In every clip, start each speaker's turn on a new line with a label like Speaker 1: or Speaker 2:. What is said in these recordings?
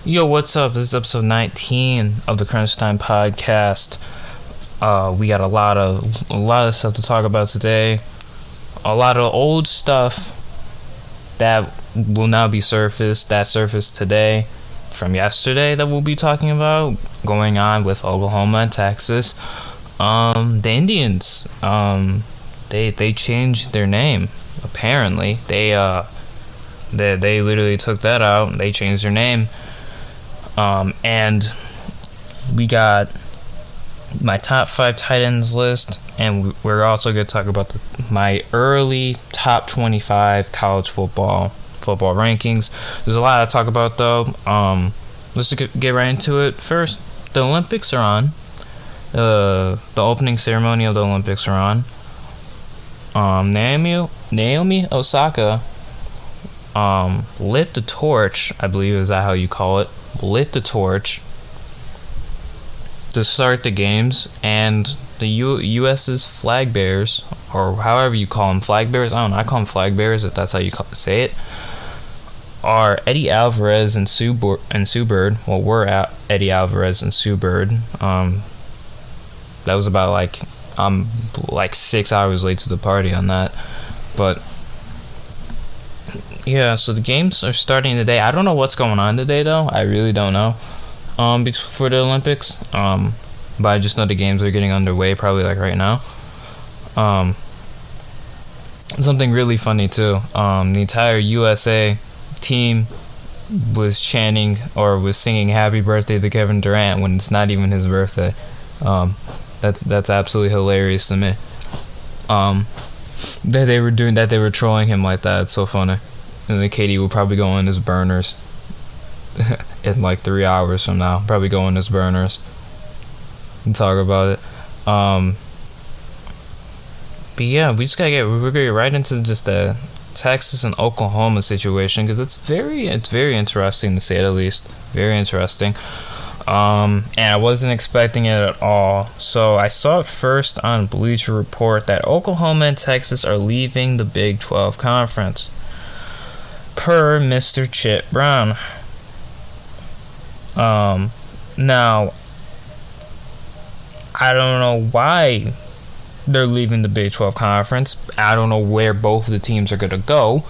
Speaker 1: Yo, what's up? This is episode 19 of the Crunch Time podcast. We got a lot of stuff to talk about today. A lot of old stuff that will now be surfaced. That surfaced today from yesterday that we'll be talking about. Going on with Oklahoma and Texas. The Indians. They changed their name. Apparently, they literally took that out. They changed their name. And we got my top 5 tight ends list, and we're also going to talk about my early top 25 college football rankings. There's a lot to talk about, though. Let's get right into it. First, the Olympics are on. The opening ceremony of the Olympics are on. Naomi Osaka lit the torch, I believe is that how you call it, lit the torch to start the games, and the U.S.'s flag bearers, or however you call them, flag bearers, I don't know, I call them flag bearers if that's how you say it, are Eddie Alvarez and Sue Bird. Well, we're at Eddie Alvarez and Sue Bird. That was about I'm 6 hours late to the party on that, but yeah, so the games are starting today. I don't know what's going on today, though. I really don't know. For the Olympics. But I just know the games are getting underway, probably right now. Something really funny too. The entire USA team was chanting or was singing "Happy Birthday" to Kevin Durant when it's not even his birthday. That's absolutely hilarious to me. That they were doing that, they were trolling him like that. It's so funny. And then Katie will probably go in his burners in 3 hours from now. Probably go in his burners and talk about it. But yeah, we're gonna get right into just the Texas and Oklahoma situation, because it's very interesting, to say the least. Very interesting. And I wasn't expecting it at all. So I saw it first on Bleacher Report that Oklahoma and Texas are leaving the Big 12 Conference, per Mr. Chip Brown. Now, I don't know why they're leaving the Big 12 Conference. I don't know where both of the teams are going to go.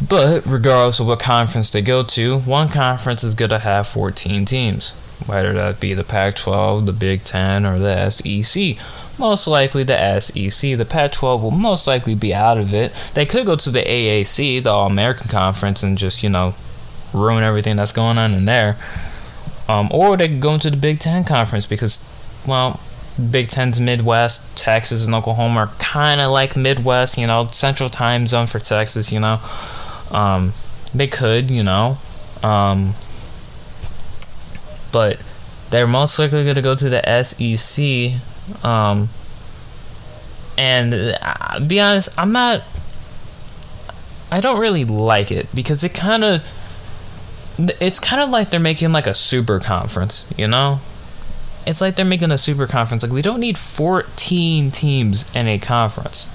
Speaker 1: But regardless of what conference they go to, one conference is going to have 14 teams. Whether that be the Pac-12, the Big 10, or the SEC. Most likely the SEC. The Pac-12 will most likely be out of it. They could go to the AAC, the All-American Conference, and just, ruin everything that's going on in there. Or they could go into the Big 10 Conference because, Big 10's Midwest. Texas and Oklahoma are kind of like Midwest, Central Time Zone for Texas, They could, but they're most likely going to go to the SEC. And be honest, I don't really like it, because it's kind of like they're making a super conference, It's like they're making a super conference. We don't need 14 teams in a conference.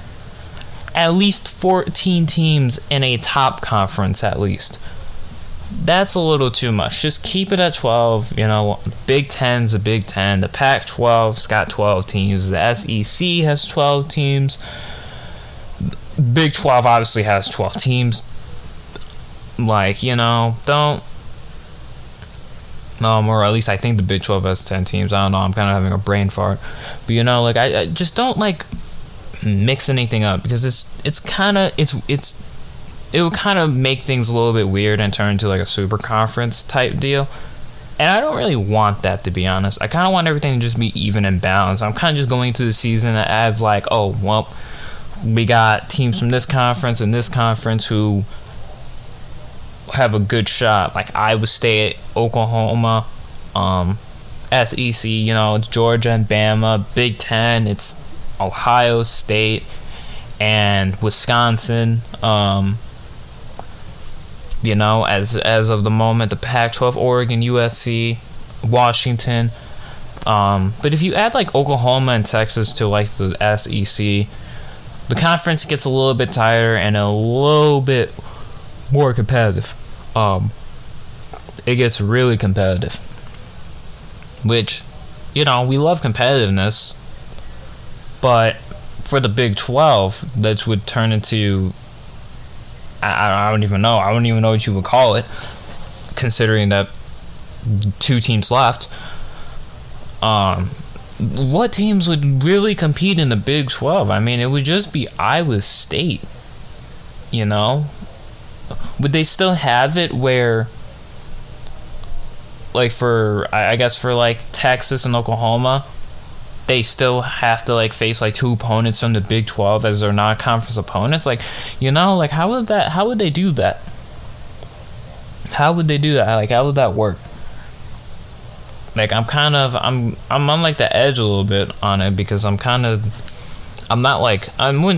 Speaker 1: At least 14 teams in a top conference, at least. That's a little too much. Just keep it at 12. Big 10's a Big 10. The Pac-12's got 12 teams. The SEC has 12 teams. Big 12 obviously has 12 teams. Don't. Or at least I think the Big 12 has 10 teams. I don't know. I'm kind of having a brain fart. But I just don't mix anything up, because it would kind of make things a little bit weird and turn into a super conference type deal. And I don't really want that, to be honest. I kind of want everything to just be even and balanced. I'm kind of just going into the season as we got teams from this conference and this conference who have a good shot. Iowa State, Oklahoma, SEC, it's Georgia and Bama. Big 10, it's Ohio State and Wisconsin. As of the moment, the Pac-12, Oregon, USC, Washington. But if you add Oklahoma and Texas to the SEC, the conference gets a little bit tighter and a little bit more competitive. it gets really competitive. Which, we love competitiveness, but for the Big 12, that would turn into, I don't even know. I don't even know what you would call it, considering that 2 teams left. What teams would really compete in the Big 12? I mean, it would just be Iowa State. Would they still have it where, like, for Texas and Oklahoma, they still have to face 2 opponents from the Big 12 as their non-conference opponents? How would they do that? How would they do that? How would that work? I'm on the edge a little bit on it, because I wouldn't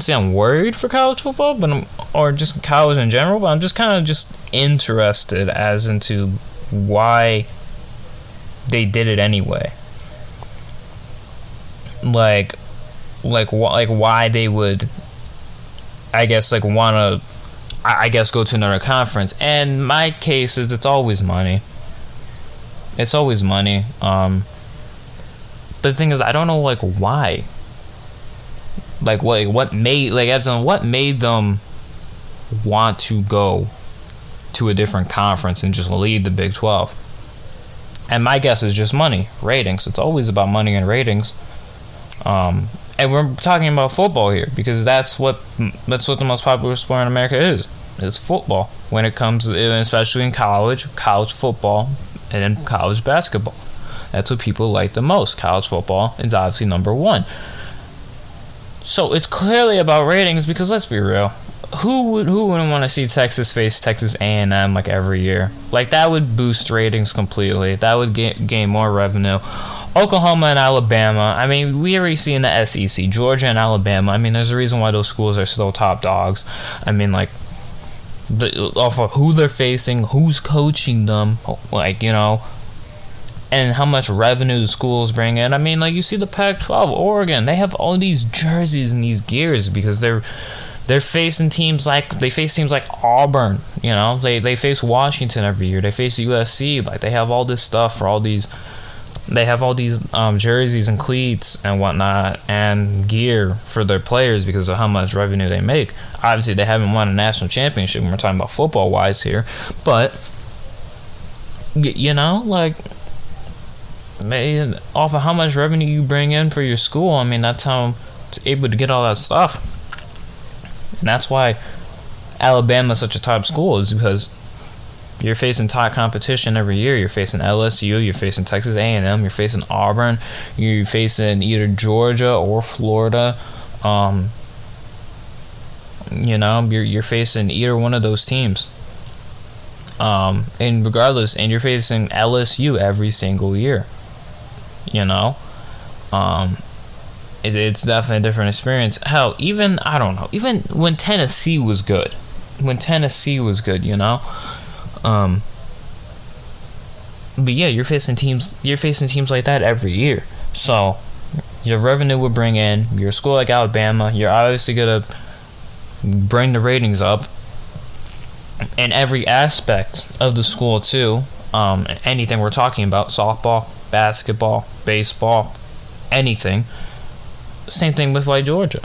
Speaker 1: say I'm worried for college football, or just college in general, but I'm just interested as into why they did it anyway. Why they would, want to, go to another conference. And my case is, it's always money. It's always money. But the thing is, I don't know why. What made them want to go to a different conference and just leave the Big 12? And my guess is just money, ratings. It's always about money and ratings. And we're talking about football here, because that's what the most popular sport in America is. It's football. When it comes, especially in college football, and in college basketball, that's what people like the most. College football is obviously number 1. So it's clearly about ratings, because let's be real, who wouldn't want to see Texas face Texas A&M every year? That would boost ratings completely. That would gain more revenue. Oklahoma and Alabama, I mean, we already see in the SEC, Georgia and Alabama, I mean, there's a reason why those schools are still top dogs. I mean, off of who they're facing, who's coaching them, and how much revenue the schools bring in. I mean, you see the Pac-12, Oregon, they have all these jerseys and these gears because they're facing teams like Auburn. They face Washington every year. They face USC. They have all this stuff for all these. They have all these jerseys and cleats and whatnot and gear for their players because of how much revenue they make. Obviously, they haven't won a national championship when we're talking about football-wise here. But, off of how much revenue you bring in for your school, I mean, that's how it's able to get all that stuff. And that's why Alabama is such a top school, is because you're facing top competition every year. You're facing LSU, you're facing Texas A&M, you're facing Auburn, you're facing either Georgia or Florida. You're facing either one of those teams. And regardless, and you're facing LSU every single year. It's definitely a different experience. Hell, even when Tennessee was good, but yeah, you're facing teams like that every year. So your revenue would bring in your school like Alabama. You're obviously gonna bring the ratings up in every aspect of the school too. Anything we're talking about, softball, basketball, baseball, anything. Same thing with Georgia.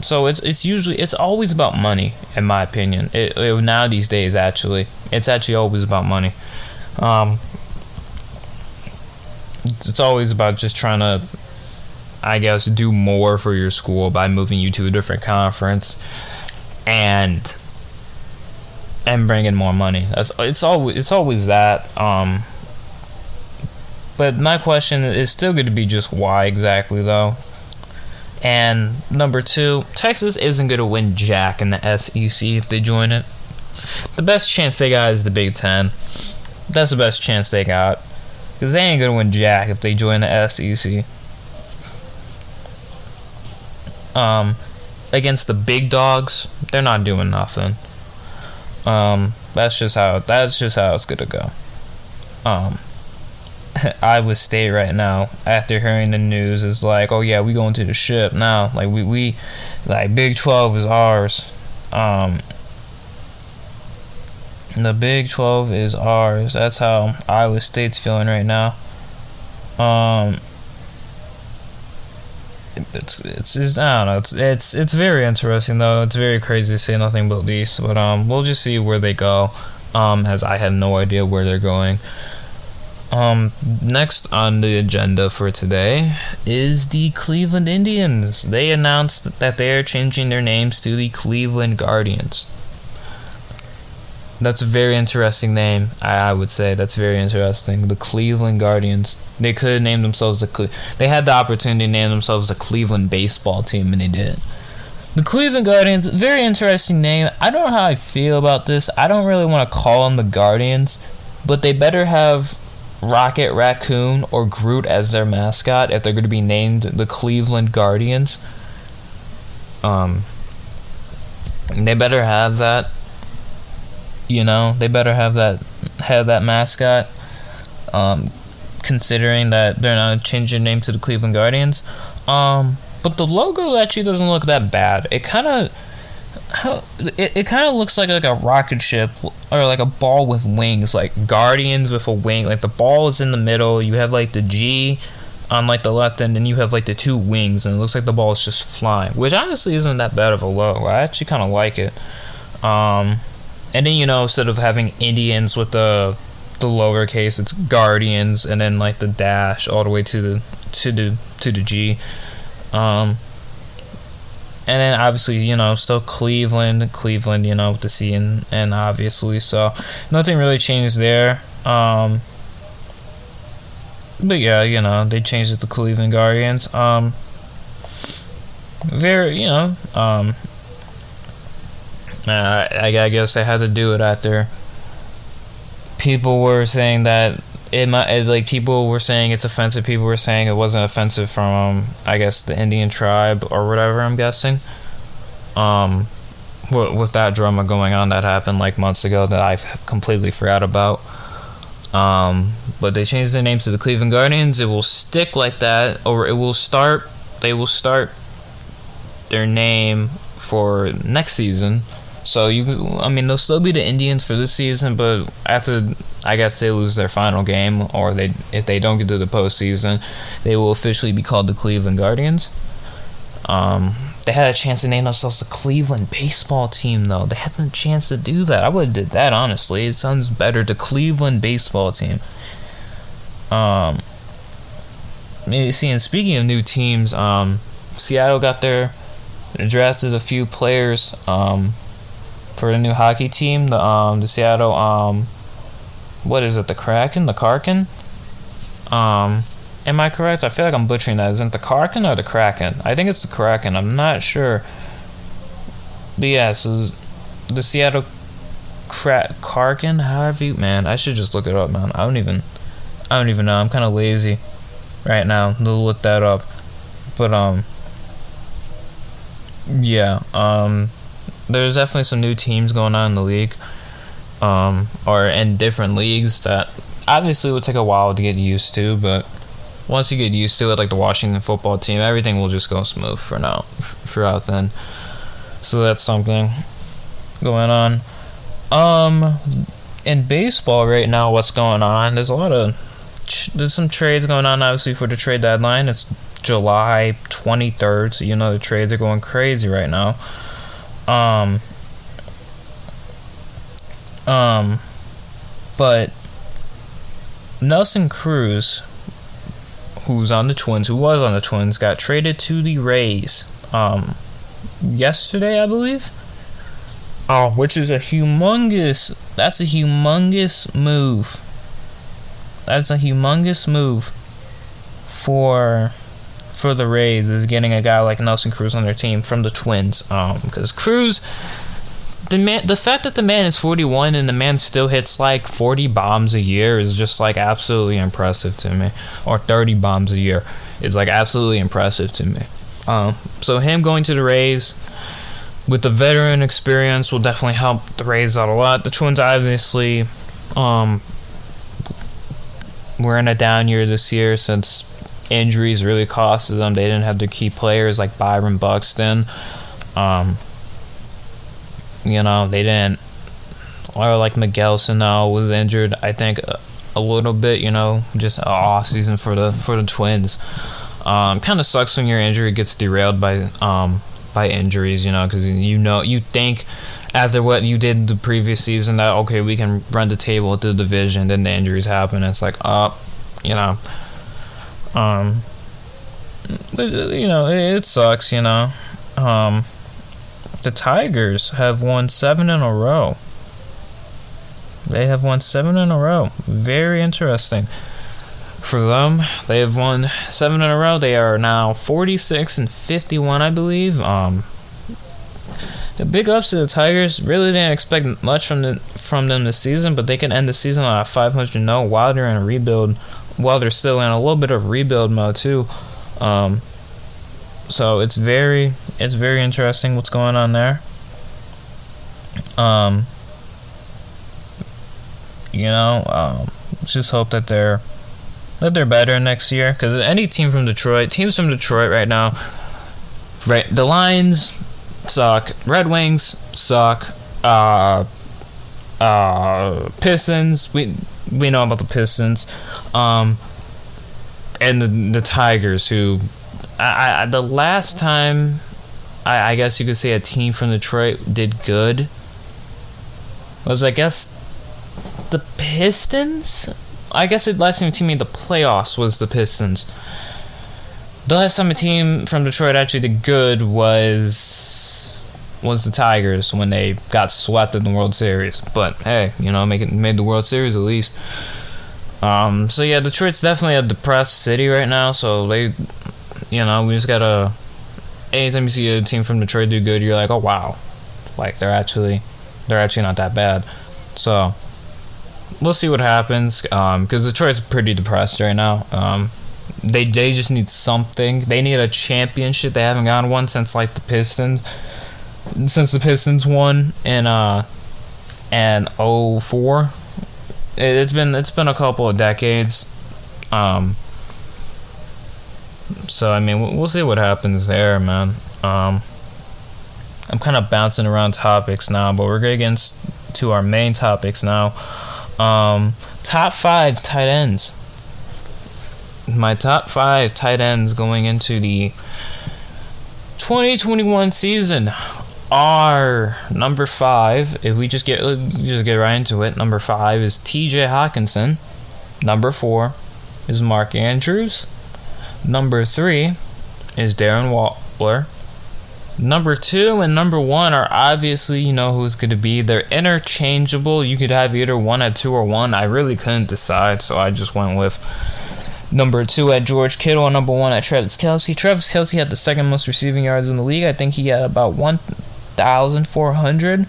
Speaker 1: So it's always about money, in my opinion. Now these days, it's actually always about money. It's always about just trying to, do more for your school by moving you to a different conference and bring in more money. It's always that. But my question is still going to be just why exactly, though. And number 2, Texas isn't going to win jack in the SEC if they join it. The best chance they got is the Big Ten. That's the best chance they got. Because they ain't going to win jack if they join the SEC. Against the big dogs, they're not doing nothing. That's just how it's going to go. Iowa State right now, after hearing the news, is oh yeah, we going to the ship now. We Big 12 is ours. The Big 12 is ours. That's how Iowa State's feeling right now. It's I don't know. It's very interesting though. It's very crazy to say nothing but least. But we'll just see where they go. As I have no idea where they're going. Next on the agenda for today is the Cleveland Indians. They announced that they are changing their names to the Cleveland Guardians. That's a very interesting name. I would say that's very interesting. The Cleveland Guardians. They could have named themselves they had the opportunity to name themselves the Cleveland baseball team, and they didn't. The Cleveland Guardians, very interesting name. I don't know how I feel about this. I don't really want to call them the Guardians, but they better have Rocket Raccoon or Groot as their mascot if they're going to be named the Cleveland Guardians. They better have that. They better have that mascot. Considering that they're not changing their name to the Cleveland Guardians. But the logo actually doesn't look that bad. It kind of looks like a rocket ship or like a ball with wings, like Guardians with a wing. Like the ball is in the middle. You have like the G on like the left end, and you have like the two wings, and it looks like the ball is just flying, which honestly isn't that bad of a logo. I actually kind of like it. And then instead of having Indians with the lowercase, it's Guardians, and then like the dash all the way to the G. And then obviously still Cleveland, with the C and obviously, so nothing really changed there. But yeah, they changed it to Cleveland Guardians. I guess they had to do it after people were saying that people were saying it's offensive. People were saying it wasn't offensive from, I guess, the Indian tribe or whatever, I'm guessing. With that drama going on that happened like months ago that I completely forgot about. But they changed their name to the Cleveland Guardians. It will stick like that, or they will start their name for next season. So they'll still be the Indians for this season, but after, I guess, they lose their final game, or if they don't get to the postseason, they will officially be called the Cleveland Guardians. They had a chance to name themselves the Cleveland baseball team, though. They had a chance to do that. I would have did that, honestly. It sounds better, the Cleveland baseball team. And speaking of new teams, Seattle drafted a few players, for the new hockey team, the Seattle, what is it, the Kraken? The Karken? Am I correct? I feel like I'm butchering that. Isn't it the Karken or the Kraken? I think it's the Kraken. I'm not sure. But yeah, so the Seattle Karken, man, I should just look it up, man. I don't even know. I'm kind of lazy right now to look that up. But, there's definitely some new teams going on in the league, or in different leagues that obviously will take a while to get used to, but once you get used to it, like the Washington football team, everything will just go smooth throughout then. So that's something going on. In baseball right now, what's going on? There's some trades going on, obviously, for the trade deadline. It's July 23rd, so the trades are going crazy right now. But Nelson Cruz, who was on the Twins, got traded to the Rays, yesterday, I believe. Which is a humongous move. That's a humongous move for the Rays, is getting a guy like Nelson Cruz on their team from the Twins. Because Cruz, the fact that the man is 41 and the man still hits like 40 bombs a year is just like absolutely impressive to me. Or 30 bombs a year is like absolutely impressive to me. So him going to the Rays with the veteran experience will definitely help the Rays out a lot. The Twins obviously were in a down year this year since injuries really costed them. They didn't have their key players like Byron Buxton. They didn't or like Miguel Sano was injured. I think a little bit, just an off season for the Twins. Kind of sucks when your injury gets derailed by injuries, because you think after what you did the previous season that okay, we can run the table with the division, then the injuries happen. It's like it sucks. The Tigers have won 7 in a row. They have won 7 in a row. Very interesting. For them, they have won 7 in a row. They are now 46-51, I believe. The big ups to the Tigers. Really didn't expect much from them this season, but they can end the season on a 500 note while they're in a rebuild. While they're still in a little bit of rebuild mode too. So it's very interesting what's going on there. Just hope that they're better next year, because any teams from Detroit right now, right? The Lions suck, Red Wings suck, Pistons, we know about the Pistons, and the Tigers, who the last time I guess you could say a team from Detroit did good was, I guess, the Pistons. I guess the last time a team made the playoffs was the Pistons. The last time a team from Detroit actually did good was the Tigers, when they got swept in the World Series. But hey, made the World Series at least. So yeah, Detroit's definitely a depressed city right now. So we just gotta. Anytime you see a team from Detroit do good, you're like, oh wow, like they're actually not that bad. So we'll see what happens, because Detroit's pretty depressed right now. They just need something. They need a championship. They haven't gotten one since like the Pistons won in 04. It's been a couple of decades. So I mean, we'll see what happens there, man. I'm kind of bouncing around topics now, but we're gonna get to our main topics now. Top 5 tight ends. My top 5 tight ends going into the 2021 season are: number 5, if we just get right into it, number 5 is TJ Hawkinson. Number 4 is Mark Andrews. Number 3 is Darren Waller. Number 2 and number 1 are obviously, who's going to be. They're interchangeable. You could have either one at 2 or 1. I really couldn't decide, so I just went with number 2 at George Kittle and number 1 at Travis Kelce. Travis Kelce had the second most receiving yards in the league. I think he had about 1,400.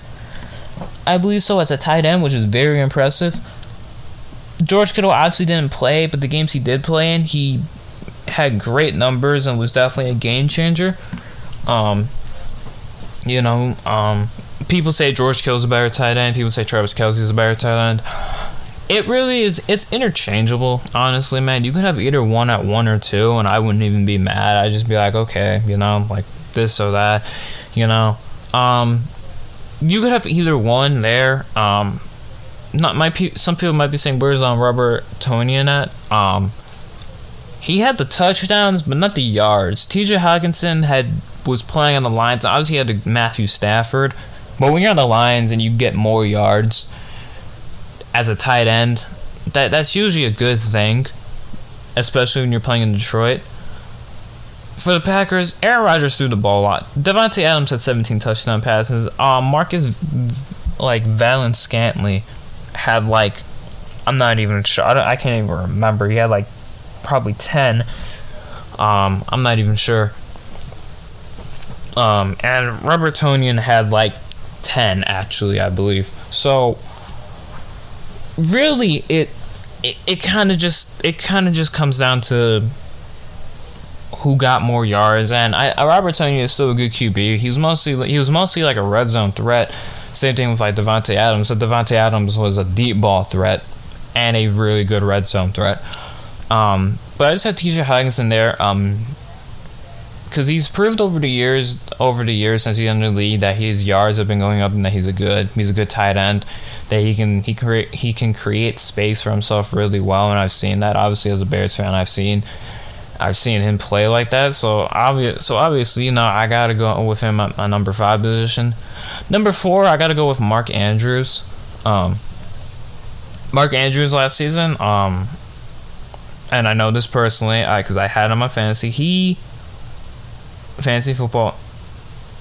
Speaker 1: I believe so, as a tight end, which is very impressive. George Kittle obviously didn't play, but the games he did play in, he had great numbers and was definitely a game changer. People say George Kittle's a better tight end. People say Travis Kelce's a better tight end. It really is. It's interchangeable, honestly, man. You could have either one at 1 or 2, and I wouldn't even be mad. I'd just be like, okay, like this or that, You could have either one there. Some people might be saying, where's Robert Tonyan at? He had the touchdowns, but not the yards. TJ Hawkinson was playing on the Lions. Obviously, he had the Matthew Stafford. But when you're on the Lions and you get more yards as a tight end, that's usually a good thing, especially when you're playing in Detroit. For the Packers, Aaron Rodgers threw the ball a lot. Devontae Adams had 17 touchdown passes. Marcus Valdes-Scantling had I'm not even sure. I can't even remember. He had probably 10. I'm not even sure. And Robert Tonyan had 10 actually, I believe. So really, it kind of just comes down to who got more yards. And Robert Tonyan is still a good QB. He was mostly like a red zone threat. Same thing with Devontae Adams. So Devontae Adams was a deep ball threat and a really good red zone threat. But I just had TJ Hawkinson there. because he's proved over the years since he entered the league that his yards have been going up and that he's a good tight end, that he can create space for himself really well, and I've seen that. Obviously, as a Bears fan, I've seen him play like that. So obviously, I gotta go with him at my number 5 position. Number 4, I gotta go with Mark Andrews. Mark Andrews last season, and I know this personally, because I had him on my fantasy football.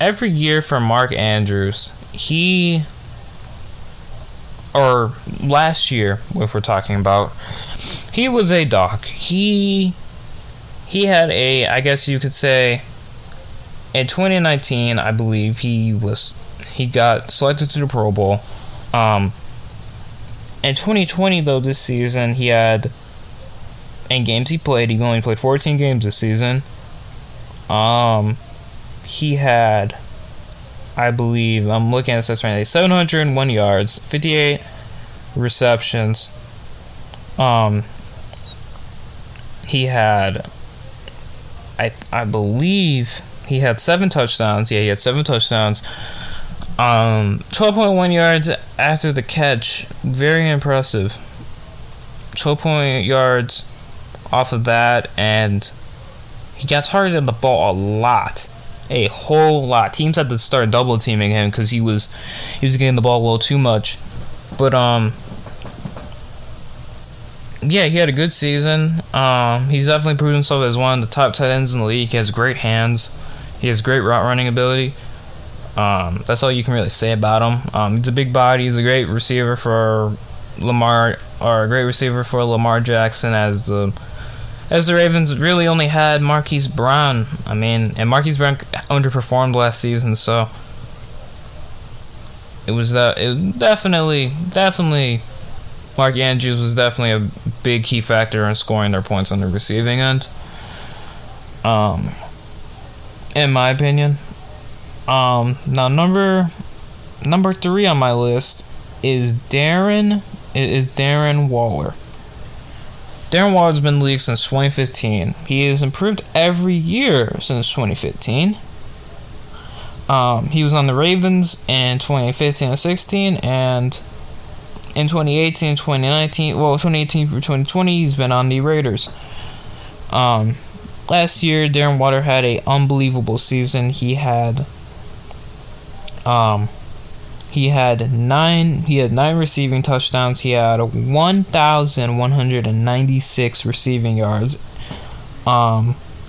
Speaker 1: Every year for Mark Andrews, or last year, if we're talking about, he was a dog. He had I guess you could say, in 2019, I believe he got selected to the Pro Bowl. In 2020, though, this season, he had, in games he only played 14 games this season. He had, I believe, I'm looking at this right now, 701 yards, 58 receptions. He had, I believe, he had 7 touchdowns. Yeah, he had 7 touchdowns. 12.1 yards after the catch. Very impressive. 12 yards off of that, and he got targeted the ball a whole lot. Teams had to start double teaming him because he was getting the ball a little too much. But yeah, he had a good season. He's definitely proven himself as one of the top tight ends in the league. He has great hands. He has great route running ability. That's all you can really say about him. He's a big body. He's a great receiver for Lamar Jackson, as the Ravens really only had Marquise Brown. And Marquise Brown underperformed last season, so it was definitely Mark Andrews was definitely a big key factor in scoring their points on the receiving end. In my opinion. Now number 3 on my list is Darren Waller. Darren Waller's been in the league since 2015. He has improved every year since 2015. He was on the Ravens in 2015 and 16, and in 2018, 2019, 2018 through 2020, he's been on the Raiders. Last year, Darren Waller had an unbelievable season. He had 9 receiving touchdowns. He had 1,196 receiving yards.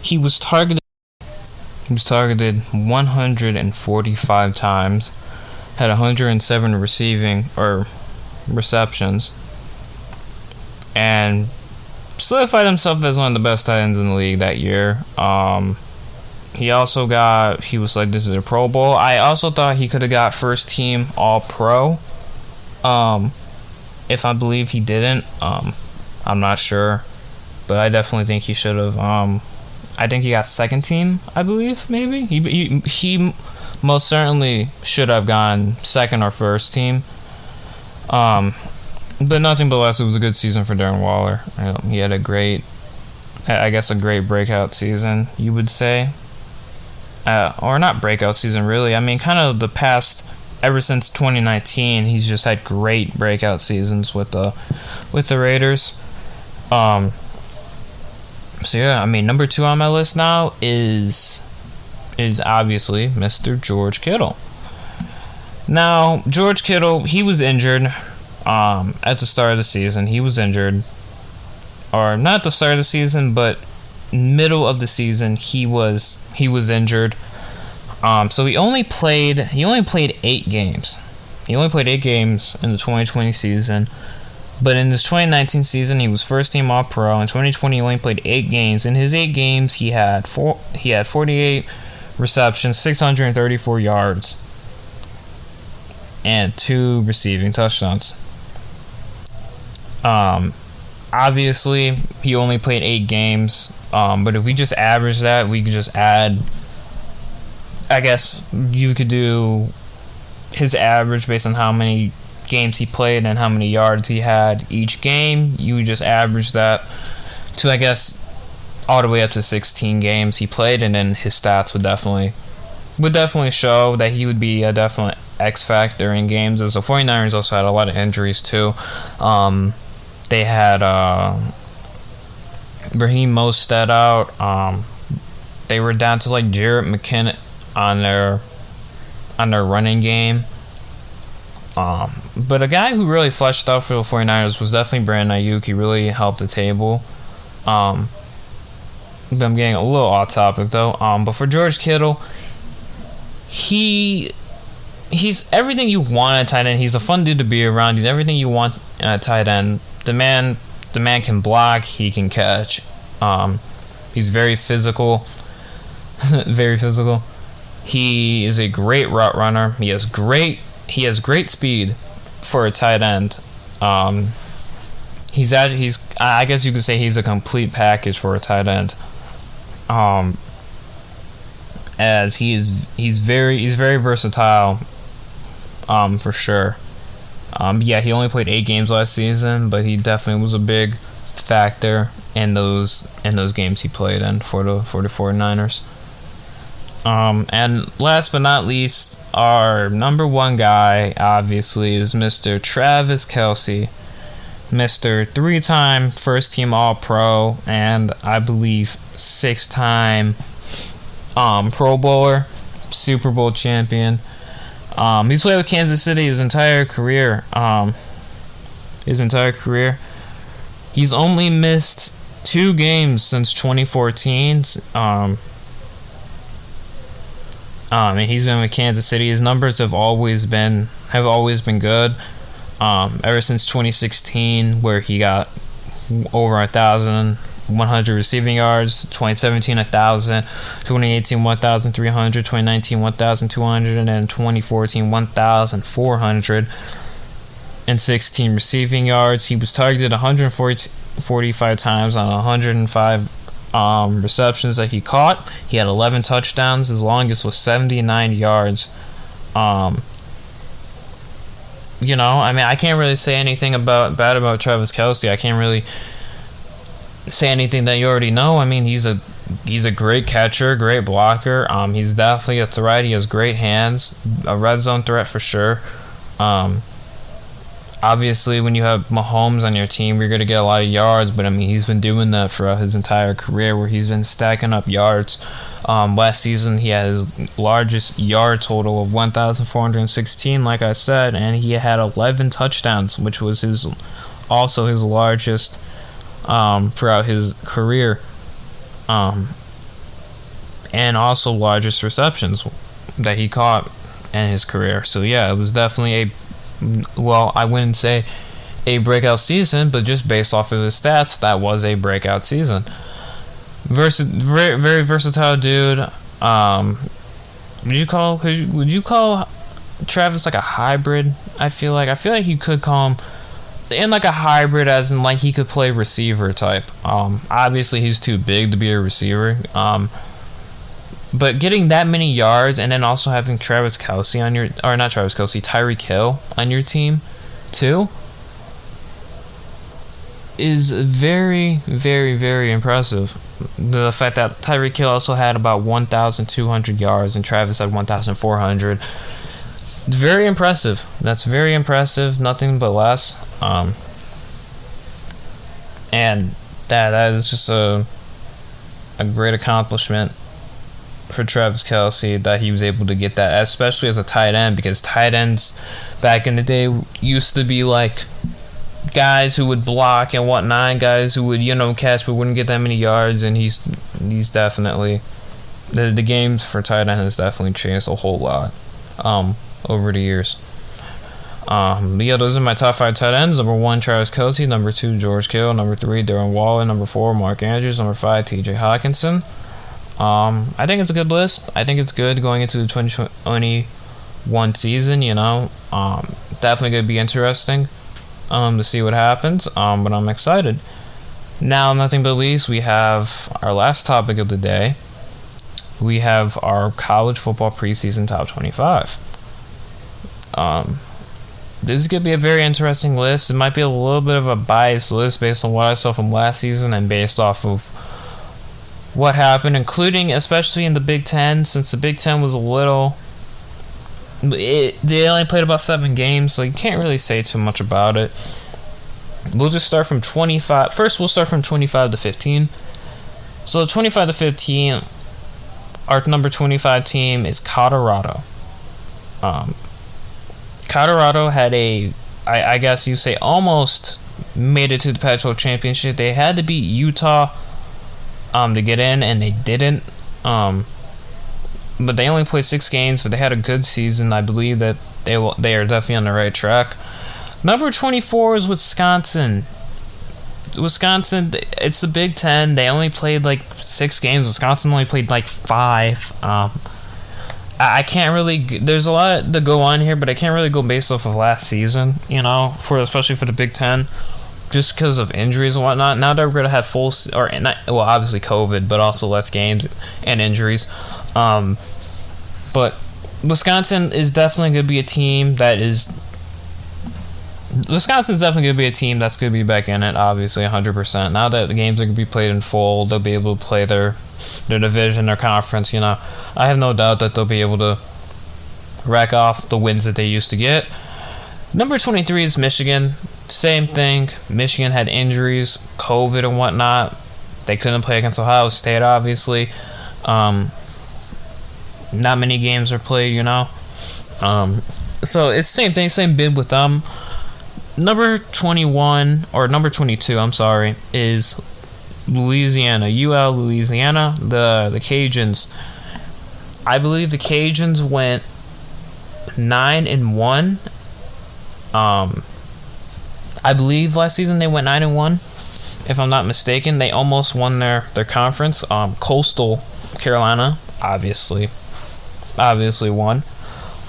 Speaker 1: He was targeted 145 times. Had 107 receptions, and solidified himself as one of the best tight ends in the league that year. He was selected to the Pro Bowl. I also thought he could have got first team All-Pro. If I believe he didn't, I'm not sure, but I definitely think he should have. I think he got second team, I believe, maybe. He most certainly should have gone second or first team. But nothing but less, it was a good season for Darren Waller. He had a great breakout season, you would say. Or not breakout season, really. Kind of the past, ever since 2019, he's just had great breakout seasons with the Raiders. So yeah, number 2 on my list now is obviously Mr. George Kittle. Now, George Kittle, he was injured at the start of the season. He was injured, or not the start of the season, but middle of the season. He was injured. So he only played 8 games. He only played 8 games in the 2020 season. But in his 2019 season, he was first team All-Pro. In 2020, he only played 8 games. In his 8 games, he had 48 receptions, 634 yards, and 2 receiving touchdowns. Obviously, he only played 8 games. But if we just average that, we could just add, I guess you could do his average based on how many games he played and how many yards he had each game. You would just average that to, I guess, all the way up to 16 games he played, and then his stats would definitely show that he would be a definite X factor in games. As the 49ers also had a lot of injuries too. They had Raheem Mostert out. They were down to like Jarrett McKinnon on their running game. But a guy who really fleshed out for the 49ers was definitely Brandon Ayuk. He really helped the table. I'm getting a little off topic though. But for George Kittle, he's everything you want at tight end. He's a fun dude to be around. He's everything you want at tight end. The man can block. He can catch. He's very physical. Very physical. He is a great route runner. He has great speed for a tight end. I guess you could say he's a complete package for a tight end. As he's very versatile. For sure. Yeah, he only played 8 games last season, but he definitely was a big factor in those games he played in for the 49ers. And last but not least, our number one guy, obviously, is Mr. Travis Kelce. Mr. 3-time first-team All-Pro, and I believe 6-time Pro Bowler, Super Bowl champion. He's played with Kansas City his entire career. He's only missed 2 games since 2014. And he's been with Kansas City. His numbers have always been good. Ever since 2016, where he got over 1,100 receiving yards. 2017, 1,000. 2018, 1,300. 2019, 1,200. And then 2014, 1,416 receiving yards. He was targeted 145 times on 105 receptions that he caught. He had 11 touchdowns. His longest was 79 yards. I can't really say anything bad about Travis Kelce. I can't really say anything that you already know. I mean, he's a great catcher, great blocker. He's definitely a threat. He has great hands, a red zone threat for sure. Obviously, when you have Mahomes on your team, you're going to get a lot of yards, but I mean, he's been doing that throughout his entire career, where he's been stacking up yards. Last season, he had his largest yard total of 1,416, like I said, and he had 11 touchdowns, which was also his largest throughout his career, and also largest receptions that he caught in his career. So yeah, it was definitely I wouldn't say a breakout season, but just based off of his stats, that was a breakout season. Very, very versatile dude. Would you call Travis like a hybrid? I feel like you could call him in like a hybrid, as in like he could play receiver type. Obviously he's too big to be a receiver. But getting that many yards, and then also having Tyreek Hill on your team too, is very, very, very impressive. The fact that Tyreek Hill also had about 1,200 yards and Travis had 1,400. Very impressive. That's very impressive. Nothing but less. And that is just a great accomplishment for Travis Kelce, that he was able to get that, especially as a tight end, because tight ends back in the day used to be like guys who would block and whatnot, guys who would catch but wouldn't get that many yards, and he's definitely the game for tight end has definitely changed a whole lot over the years. But yeah, those are my top 5 tight ends. Number 1, Travis Kelce. Number 2, George Kittle. Number 3, Darren Waller. Number 4, Mark Andrews. Number 5, TJ Hawkinson. I think it's a good list. I think it's good going into the 2021 season. Definitely going to be interesting to see what happens. But I'm excited. Now, nothing but least, we have our last topic of the day. We have our college football preseason top 25. This is going to be a very interesting list. It might be a little bit of a biased list based on what I saw from last season and based off of what happened, including especially in the Big Ten, since the Big Ten was a little. They only played about 7 games, so you can't really say too much about it. We'll just start from 25. First, we'll start from 25 to 15. So 25 to 15, our number 25 team is Colorado. Colorado had I guess you say, almost made it to the Pac-12 championship. They had to beat Utah to get in, and they didn't. But they only played 6 games, but they had a good season. I believe that they are definitely on the right track. Number 24 is Wisconsin. Wisconsin, it's the Big Ten. They only played like 6 games. Wisconsin only played like 5. I can't really. There's a lot to go on here, but I can't really go based off of last season. Especially for the Big Ten, just because of injuries and whatnot. Now that we're gonna have obviously COVID, but also less games and injuries. But Wisconsin is definitely gonna be a team that is. Wisconsin's definitely going to be a team that's going to be back in it, obviously, 100%. Now that the games are going to be played in full, they'll be able to play their division, their conference, I have no doubt that they'll be able to rack off the wins that they used to get. Number 23 is Michigan. Same thing. Michigan had injuries, COVID and whatnot. They couldn't play against Ohio State, obviously. Not many games are played, So it's the same thing, same bid with them. Number 22, is Louisiana. UL Louisiana, the Cajuns. I believe the Cajuns went 9-1. I believe last season they went 9-1, if I'm not mistaken. They almost won their conference. Coastal Carolina, obviously won.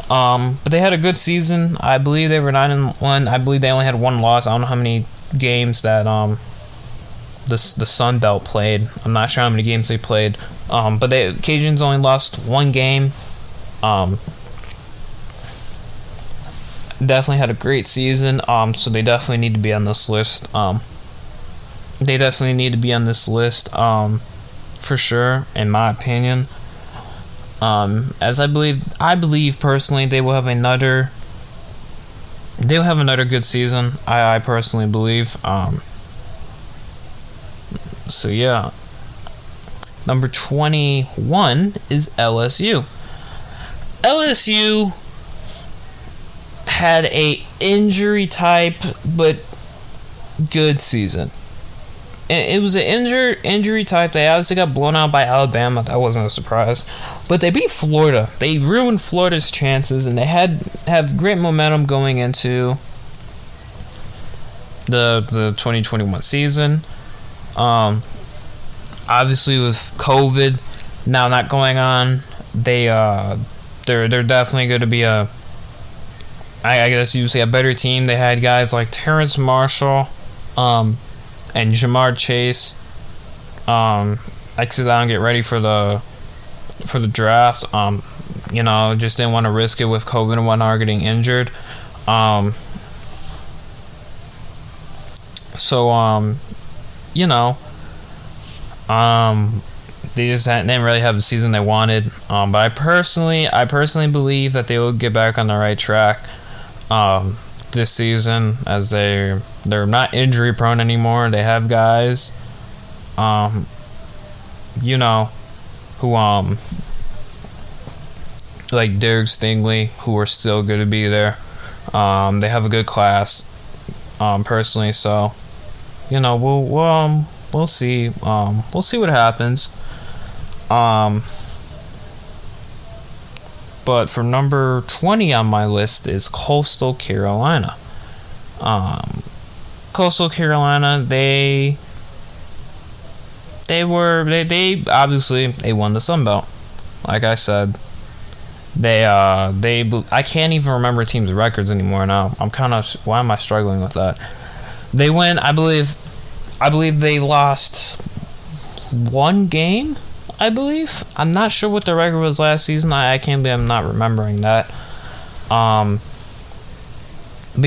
Speaker 1: But they had a good season. I believe they were 9-1. I believe they only had 1 loss. I don't know how many games that the Sun Belt played. I'm not sure how many games they played. But the Cajuns only lost 1 game. Definitely had a great season. So they definitely need to be on this list. For sure, in my opinion. As I believe personally, they will have another good season. I personally believe. So yeah. Number 21 is LSU. LSU had a injury type but good season. It was an injury type. They obviously got blown out by Alabama. That wasn't a surprise. But they beat Florida. They ruined Florida's chances, and they have great momentum going into the 2021 season. Obviously with COVID now not going on, they're definitely going to be I guess you would say a better team. They had guys like Terrence Marshall, and Jamar Chase. I sit down and get ready for the draft. Just didn't want to risk it with COVID and whatnot getting injured. They just didn't really have the season they wanted. But I personally believe that they will get back on the right track this season, as they're not injury prone anymore. They have guys who like Derek Stingley, who are still going to be there. They have a good class, personally. So, we'll see. We'll see what happens. But for number 20 on my list is Coastal Carolina. Coastal Carolina, they obviously won the Sun Belt. Like I said, I can't even remember teams' records anymore now. Why am I struggling with that? They win. I believe they lost 1 game. I believe. I'm not sure what the record was last season. I can't believe I'm not remembering that. But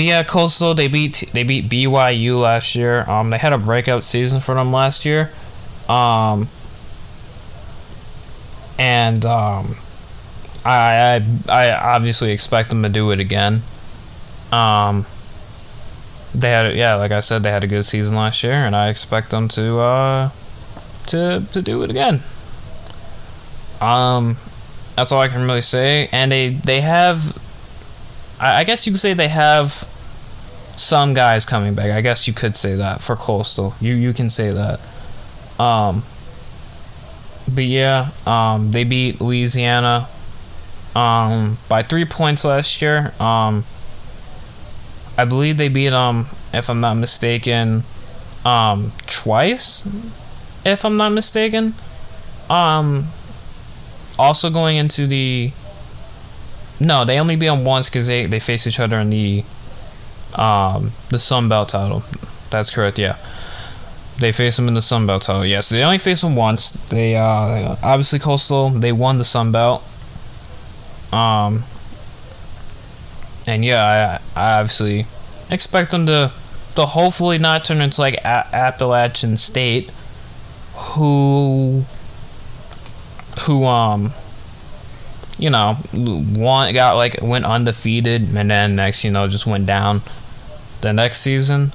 Speaker 1: yeah, Coastal, they beat BYU last year. They had a breakout season for them last year. and I obviously expect them to do it again. They had, like I said, they had a good season last year, and I expect them to do it again. That's all I can really say. And they have, I guess you could say they have some guys coming back. I guess you could say that for Coastal. You can say that. But yeah, they beat Louisiana by 3 points last year. I believe they beat them, if I'm not mistaken, twice, if I'm not mistaken. Also going into the... No, they only beat them once because they faced each other in the Sun Belt title. That's correct, yeah. They faced them in the Sun Belt title. Yes, they only faced them once. They obviously Coastal, they won the Sun Belt. And yeah, I obviously expect them to hopefully not turn into like Appalachian State, who you know, went undefeated and then next, you know, just went down the next season.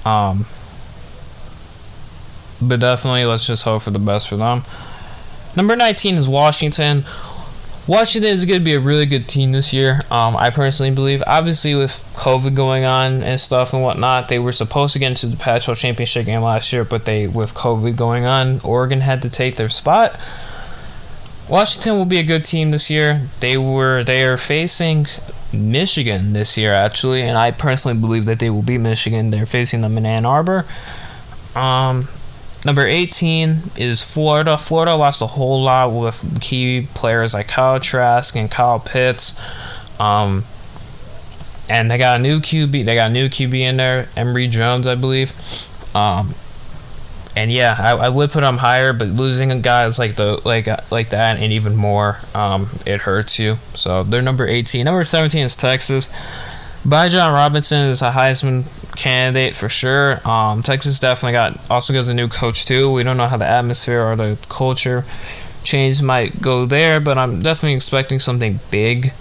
Speaker 1: But definitely, let's just hope for the best for them. Number 19 is Washington. Washington is going to be a really good team this year. I personally believe, obviously with COVID going on and stuff and whatnot, they were supposed to get into the Pac-12 championship game last year, but with COVID going on, Oregon had to take their spot. Washington will be a good team this year. They are facing Michigan this year, actually, and I personally believe that they will beat Michigan. They're facing them in Ann Arbor. Number 18 is Florida. Florida lost a whole lot with key players like Kyle Trask and Kyle Pitts. And they got a new QB. They got a new QB in there, Emory Jones, I believe. And yeah, I would put them higher, but losing guys like that and even more, it hurts you. So they're number 18. Number 17 is Texas. Bijan Robinson is a Heisman candidate for sure. Texas definitely also gets a new coach too. We don't know how the atmosphere or the culture change might go there, but I'm definitely expecting something big.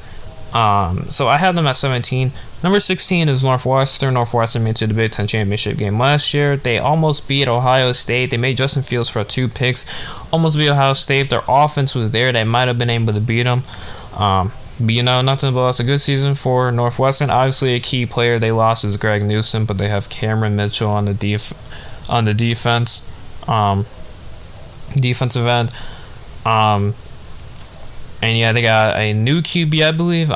Speaker 1: So I have them at 17. Number 16 is Northwestern. Northwestern made it to the Big Ten championship game last year. They almost beat Ohio State. They made Justin Fields for 2 picks. Almost beat Ohio State. Their offense was there. They might have been able to beat them. But you know, nothing but a good season for Northwestern. Obviously, a key player they lost is Greg Newsom, but they have Cameron Mitchell on the defense, defensive end. And yeah, they got a new QB, I believe.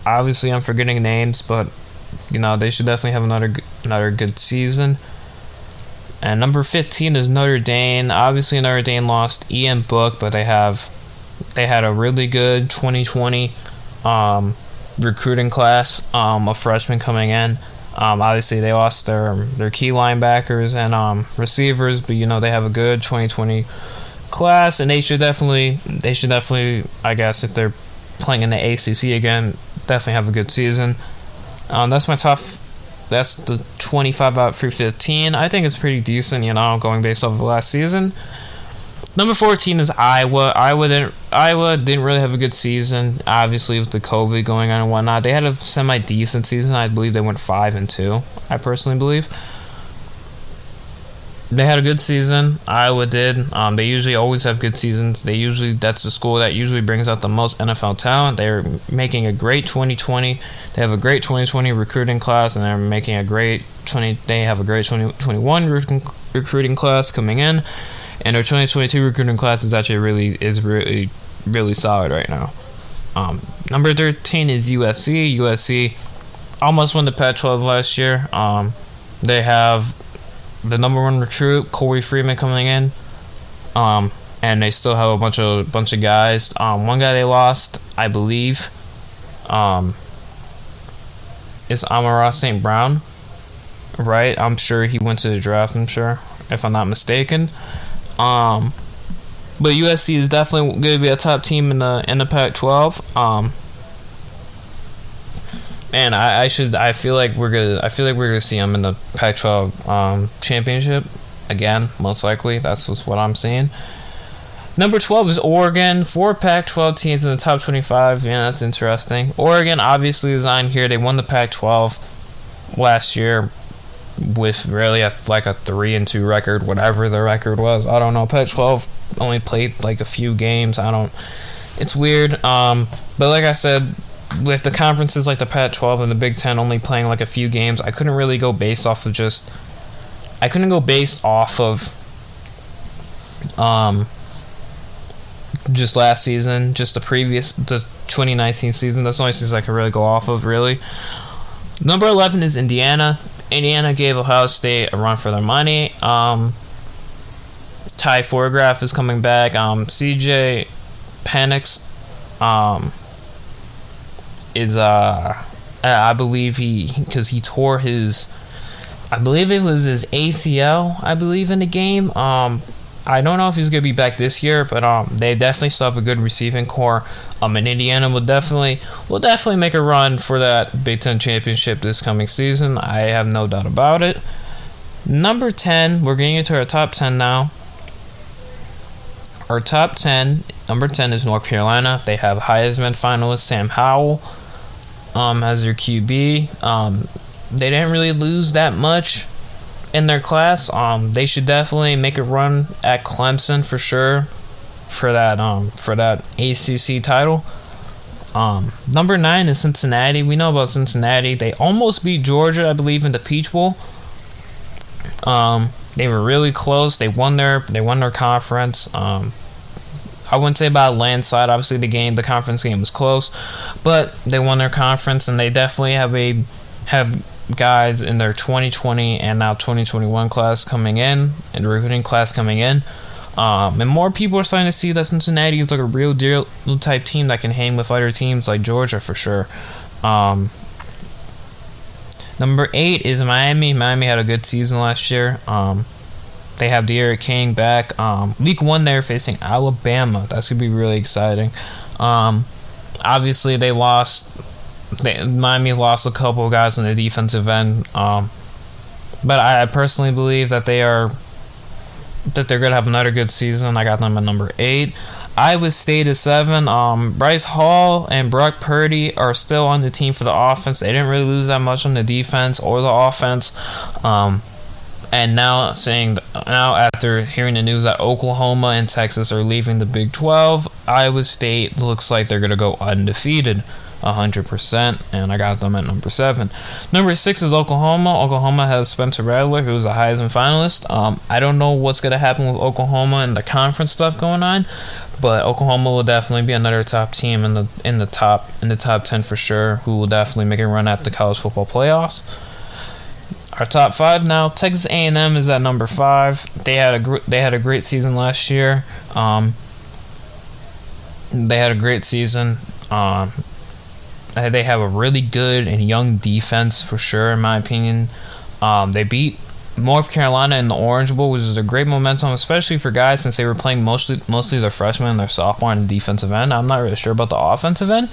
Speaker 1: Obviously, I'm forgetting names, but you know, they should definitely have another good season. And number 15 is Notre Dame. Obviously, Notre Dame lost Ian Book, but they had a really good 2020 recruiting class of freshmen coming in. Obviously, they lost their key linebackers and receivers, but you know, they have a good 2020 class, and they should definitely, I guess, if they're playing in the ACC again, definitely have a good season. That's my top. That's the 25 out through 15. I think it's pretty decent, you know, going based off of last season. Number 14 is Iowa. Iowa didn't really have a good season, obviously with the COVID going on and whatnot. They had a semi-decent season. I believe they went 5-2. I personally believe they had a good season. Iowa did. They usually always have good seasons. That's the school that usually brings out the most NFL talent. They're making a great 2020. They have a great 2020 recruiting class, and they're making a great 2021 recruiting class coming in. And their 2022 recruiting class is actually really solid right now. Number 13 is USC. USC almost won the Pac-12 last year. They have the number 1 recruit, Corey Freeman, coming in. And they still have a bunch of guys. One guy they lost, I believe, is Amon-Ra St. Brown. Right? I'm sure he went to the draft, if I'm not mistaken. But USC is definitely going to be a top team in the Pac-12. And I feel like we're gonna see them in the Pac-12 championship again, most likely. That's just what I'm seeing. Number 12 is Oregon. 4 Pac-12 teams in the top 25. Yeah, that's interesting. Oregon obviously is on here. They won the Pac-12 last year with really a 3-2 record, whatever the record was. I don't know. Pac-12 only played like a few games. It's weird. But like I said, with the conferences like the Pac-12 and the Big Ten only playing like a few games, I couldn't really go based off of just last season, just the 2019 season. That's the only season I could really go off of, really. Number 11 is Indiana. Indiana gave Ohio State a run for their money. Ty Forgraph is coming back. CJ Penix is I believe because he tore his, I believe it was his ACL, I believe, in the game. I don't know if he's going to be back this year, but they definitely still have a good receiving core. And Indiana will definitely make a run for that Big Ten championship this coming season. I have no doubt about it. Number 10, we're getting into our top 10 now. Our top 10, number 10 is North Carolina. They have Heisman finalist Sam Howell as their QB. They didn't really lose that much in their class. They should definitely make a run at Clemson for sure for that ACC title. Number 9 is Cincinnati. We know about Cincinnati. They almost beat Georgia, I believe, in the Peach Bowl. They were really close. They won their conference. I wouldn't say about a landslide. Obviously, the conference game was close, but they won their conference, and they definitely have guys in their 2020 and now 2021 class coming in, and the recruiting class coming in. And more people are starting to see that Cincinnati is like a real deal type team that can hang with other teams like Georgia for sure. Number 8 is Miami. Miami had a good season last year. They have De'Aaron King back. Week 1 they're facing Alabama. That's going to be really exciting. Obviously, Miami lost a couple of guys on the defensive end. But I personally believe that they're going to have another good season. I got them at number 8. Iowa State is 7. Bryce Hall and Brock Purdy are still on the team for the offense. They didn't really lose that much on the defense or the offense. And now after hearing the news that Oklahoma and Texas are leaving the Big 12, Iowa State looks like they're going to go undefeated 100%, and I got them at number 7. Number 6 is Oklahoma. Oklahoma has Spencer Rattler, who's a Heisman finalist. I don't know what's going to happen with Oklahoma and the conference stuff going on, but Oklahoma will definitely be another top team in the top 10 for sure, who will definitely make a run at the college football playoffs. Our top 5 now. Texas A&M is at number 5. They had a great season last year. They had a great season. They have a really good and young defense for sure, in my opinion. They beat North Carolina in the Orange Bowl, which is a great momentum, especially for guys since they were playing mostly their freshmen and their sophomore on the defensive end. I'm not really sure about the offensive end,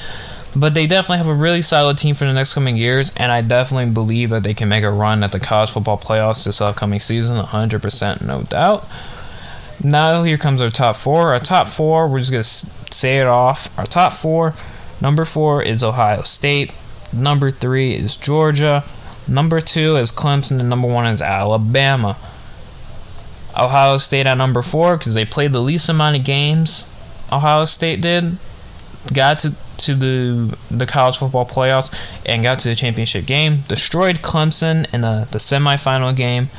Speaker 1: but they definitely have a really solid team for the next coming years, and I definitely believe that they can make a run at the college football playoffs this upcoming season, 100%, no doubt. Now here comes our top 4. Our top 4, we're just going to say it off. Our top 4, number 4 is Ohio State. Number 3 is Georgia. Number 2 is Clemson, and number 1 is Alabama. Ohio State at number 4 because they played the least amount of games. Ohio State did. Got to the college football playoffs and got to the championship game. Destroyed Clemson in the semifinal game.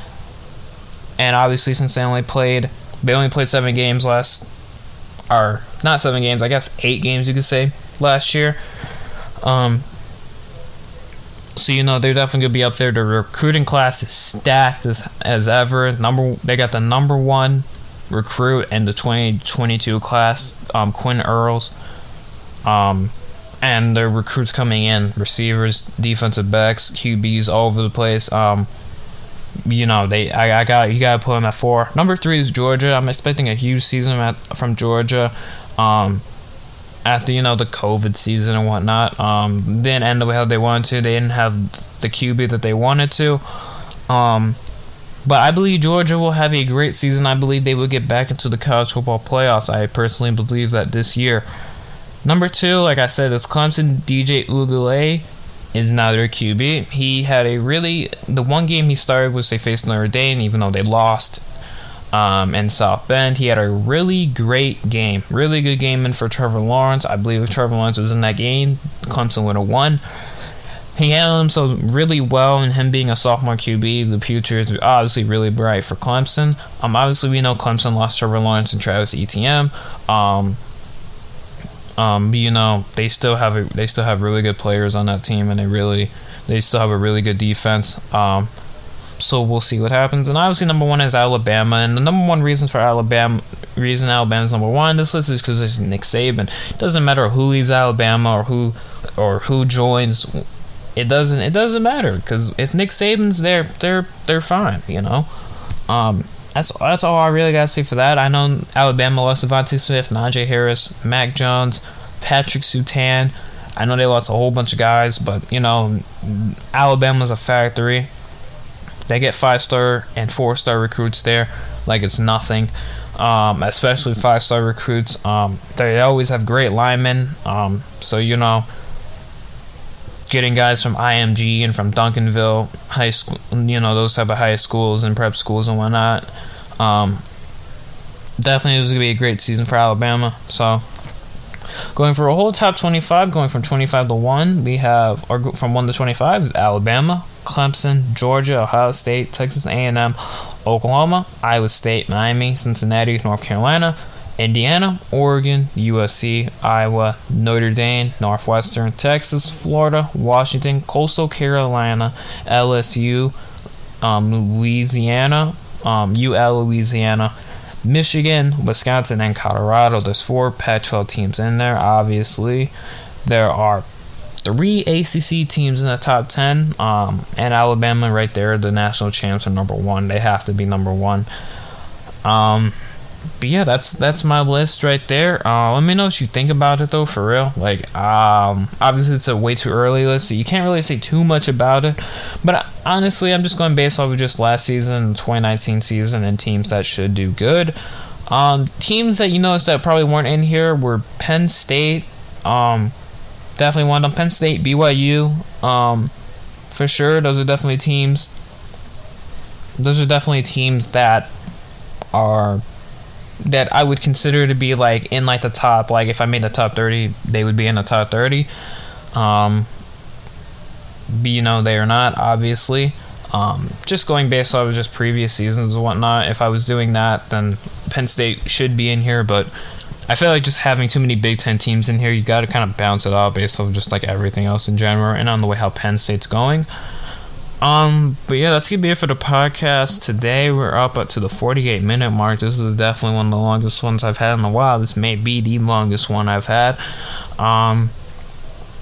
Speaker 1: And obviously, since they only played 7 games or not 7 games, I guess 8 games you could say last year. So they're definitely gonna be up there. The recruiting class is stacked as ever. They got the number 1 recruit in the 2022 class, Quinn Earls. And their recruits coming in, receivers, defensive backs, QBs all over the place. You gotta put them at 4. Number 3 is Georgia. I'm expecting a huge season from Georgia. After the COVID season and whatnot, didn't end the way how they wanted to. They didn't have the QB that they wanted to. But I believe Georgia will have a great season. I believe they will get back into the college football playoffs. I personally believe that this year. Number 2, like I said, is Clemson. DJ Uiagalelei is now their QB. He had the one game he started was they faced Notre Dame, even though they lost in South Bend. He had a really great game. Really good game in for Trevor Lawrence. I believe if Trevor Lawrence was in that game, Clemson would have won. He handled himself really well, and him being a sophomore QB, the future is obviously really bright for Clemson. Obviously, we know Clemson lost Trevor Lawrence and Travis Etienne. They still have really good players on that team, and they still have a really good defense. So we'll see what happens. And obviously, number 1 is Alabama, and the number 1 reason Alabama's number 1 on this list is because it's Nick Saban. It doesn't matter who leaves Alabama or who joins. It doesn't matter, because if Nick Saban's there, they're fine. That's all I really gotta say for that. I know Alabama lost Devontae Smith, Najee Harris, Mac Jones, Patrick Surtain. I know they lost a whole bunch of guys, but Alabama's a factory. They get 5-star and 4-star recruits there like it's nothing. Especially 5-star recruits. They always have great linemen. So getting guys from IMG and from Duncanville high school, those type of high schools and prep schools and whatnot. Definitely, it was gonna be a great season for Alabama. So, going for a whole top 25, going from 25 to 1, we have from 1 to 25 is Alabama, Clemson, Georgia, Ohio State, Texas A&M, Oklahoma, Iowa State, Miami, Cincinnati, North Carolina, Indiana, Oregon, USC, Iowa, Notre Dame, Northwestern, Texas, Florida, Washington, Coastal Carolina, LSU, Louisiana, UL Louisiana, Michigan, Wisconsin, and Colorado. There's 4 Pac-12 teams in there. Obviously, there are 3 ACC teams in the top 10, and Alabama right there, the national champs, are number 1. They have to be number 1. But yeah, that's my list right there. Let me know what you think about it, though, for real. Obviously it's a way too early list, so you can't really say too much about it. But honestly, I'm just going based off of just last season, the 2019 season, and teams that should do good. Teams that you noticed that probably weren't in here were Penn State. Definitely one of them. Penn State, BYU. For sure, those are definitely teams that I would consider to be in the top. If I made the top 30, they would be in the top 30. But they are not, obviously. Just going based off of just previous seasons and whatnot. If I was doing that, then Penn State should be in here. But I feel like just having too many Big Ten teams in here, you got to kind of bounce it out based off of just everything else in general and on the way how Penn State's going. But yeah, that's gonna be it for the podcast today. We're up to the 48-minute mark. This is definitely one of the longest ones I've had in a while. This may be the longest one I've had. But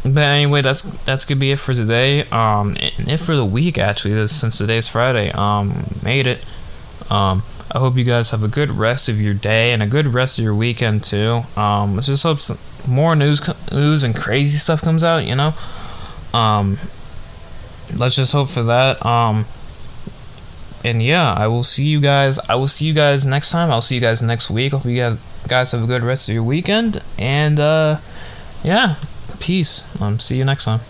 Speaker 1: anyway, that's gonna be it for today. And it for the week, actually, since today's Friday. Made it. I hope you guys have a good rest of your day and a good rest of your weekend too. Let's just hope some more news and crazy stuff comes out. Let's just hope for that. And yeah, I will see you guys next time. I'll see you guys next week. Hope you guys have a good rest of your weekend. And yeah, peace. See you next time.